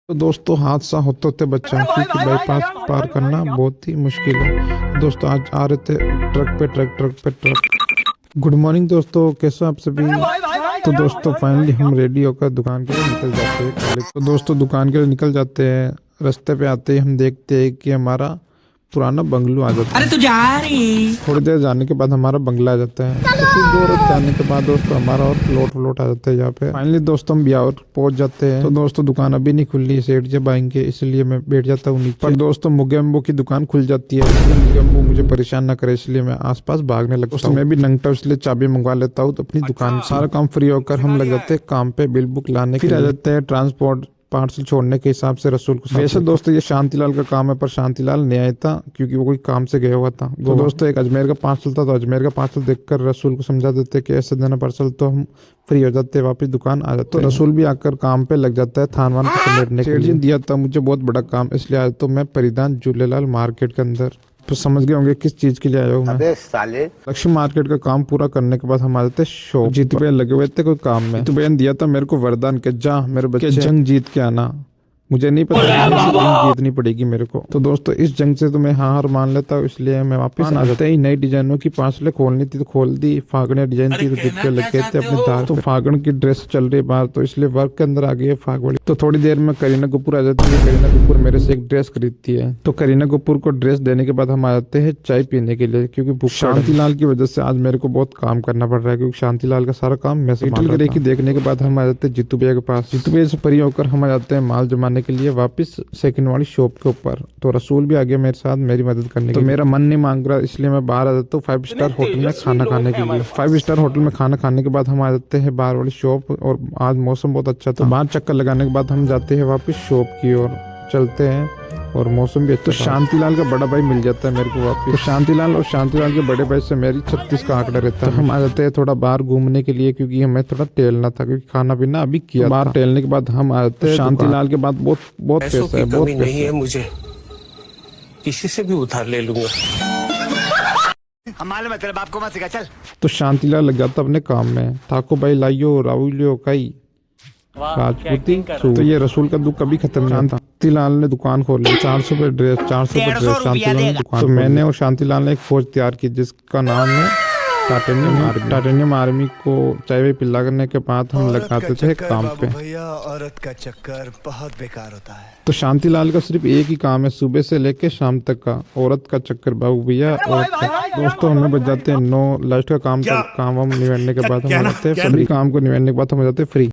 तो दोस्तों हादसा होते होते बचा क्योंकि बाईपास पार करना बहुत ही मुश्किल है। दोस्तों आज आ रहे थे ट्रक पे ट्रक। गुड मॉर्निंग दोस्तों, कैसे हो आप सभी। तो दोस्तों फाइनली हम रेडी होकर दुकान के लिए निकल जाते हैं कॉलेज। तो दोस्तों दुकान के लिए निकल जाते हैं, रास्ते पे आते ही हम देखते हैं कि हमारा पुराना बंगलो आ जाता है। अरे तू जा रही। थोड़ी देर जाने के बाद हमारा बंगला आ जाता है। कुछ दूर जाने के बाद दोस्तों हमारा और प्लॉट आ जाता है यहाँ पे। फाइनली दोस्तों हम बिहार पहुंच जाते हैं। तो दोस्तों दुकान अभी नहीं खुली, सेठ जब आएंगे इसलिए मैं बैठ जाता हूँ नीचे। पर दोस्तों मुगेम्बो की दुकान खुल जाती है, इसलिए मुगेम्बो मुझे परेशान ना करे इसलिए मैं आसपास भागने लगता हूँ। मैं भी नंगटा इसलिए चाबी मंगवा लेता हूँ तो अपनी दुकान सारा काम फ्री होकर हम लग जाते हैं काम पे बिल बुक लाने के। फिर आ जाते हैं ट्रांसपोर्ट पार्सल छोड़ने के हिसाब से रसूल को। वैसे दोस्तों ये शांतिलाल का काम है, पर शांतिलाल नहीं आया था क्योंकि वो कोई काम से गया हुआ था। तो दोस्तों एक अजमेर का पार्सल था, तो अजमेर का पार्सल देखकर रसूल को समझा देते कि ऐसे देना पार्सल, तो हम फ्री हो जाते हैं, वापस दुकान आ जाते। तो रसूल भी आकर काम पे लग जाता है थान वान को समेटने के लिए। दिया था मुझे बहुत बड़ा काम, इसलिए आज तो मैं परिधान झूलेलाल मार्केट के अंदर। तो समझ गए होंगे किस चीज के लिए आया हूँ मैं। अबे साले लक्ष्मी मार्केट का काम पूरा करने के बाद हम आ जाते शॉप। जीतू भैया लगे हुए थे कोई काम में। जीतू भैया ने दिया था मेरे को वरदान के जा मेरे बच्चे जंग जीत के आना। मुझे नहीं पता जंग जीतनी पड़ेगी मेरे को। तो दोस्तों इस जंग से तो मैं हार मान लेता हूँ, इसलिए मैं वापस आ जाता ही नई डिजाइनों की पार्सलें खोलनी थी तो खोल दी। फागड़े डिजाइन थी तो जितने लग गए थे अपने दार। तो फागण की ड्रेस चल रही बाहर, तो इसलिए वर्क के अंदर आ गई है फागड़ी। तो थोड़ी देर में करीना कपूर आ जाती है। करीना कपूर मेरे से एक ड्रेस खरीदती है। तो करीना कपूर को ड्रेस देने के बाद हम आ जाते हैं चाय पीने के लिए, क्योंकि भूख शांतिलाल की वजह से आज मेरे को बहुत काम करना पड़ रहा है, क्योंकि शांतिलाल का सारा काम मैं संभाल रहा था। देखने के बाद हम आ जाते हैं जीतू भैया के पास। जीतू भैया से फ्री होकर हम आ जाते हैं माल जमाने के लिए वापस सेकंड वाली शॉप के ऊपर। तो रसूल भी आ गया मेरे साथ मेरी मदद करने के लिए। तो मेरा मन नहीं मांग रहा इसलिए मैं बाहर आ जाता हूँ 5 स्टार होटल में खाना खाने के लिए। 5 स्टार होटल में खाना खाने के बाद हम आ जाते हैं बाहर वाली शॉप, और आज मौसम बहुत अच्छा था। बाहर चक्कर लगाने के बाद हम जाते हैं वापस शॉप की ओर चलते हैं, और मौसम भी अच्छा। तो शांतिलाल का बड़ा भाई मिल जाता है मेरे को वापस। तो शांतिलाल और शांतिलाल के बड़े भाई से मेरी 36 का आंकड़ा रहता है। तो हम आ जाते हैं थोड़ा बाहर घूमने के लिए, क्योंकि हमें थोड़ा टहलना था, क्योंकि खाना पीना अभी किया। बाहर टहलने के बाद हम आ जाते हैं। शांतिलाल के बाद बहुत पैसा है, बहुत नहीं है मुझे, किसी से भी उधार ले लूंगा। हम मालूम है तेरे बाप को मत सिखा चल। तो शांतिलाल लग जाता अपने काम में। ठाकुर भाई लाइयो राहुलियो कई राजपूती। तो ये रसूल का दुख कभी खत्म नहीं था। शांतिलाल ने दुकान खोल ली। 400 पे ड्रेस, 400 पे ड्रेस शांतिलाल ने दुकान। तो मैंने और शांतिलाल ने एक फौज तैयार की जिसका नाम है टाइटेनियम आर्मी को चाय पिलाने के बाद हम लगाते थे काम पे। भैया औरत का चक्कर बहुत बेकार होता है। तो शांतिलाल का सिर्फ एक ही काम है सुबह से लेके शाम तक का, औरत का चक्कर बाबू भैया। और दोस्तों हमें बच जाते हैं 9। लास्ट का काम हम निबटने के बाद हम हो जाते हैं, सभी काम को निबटने के बाद हम हो जाते हैं फ्री।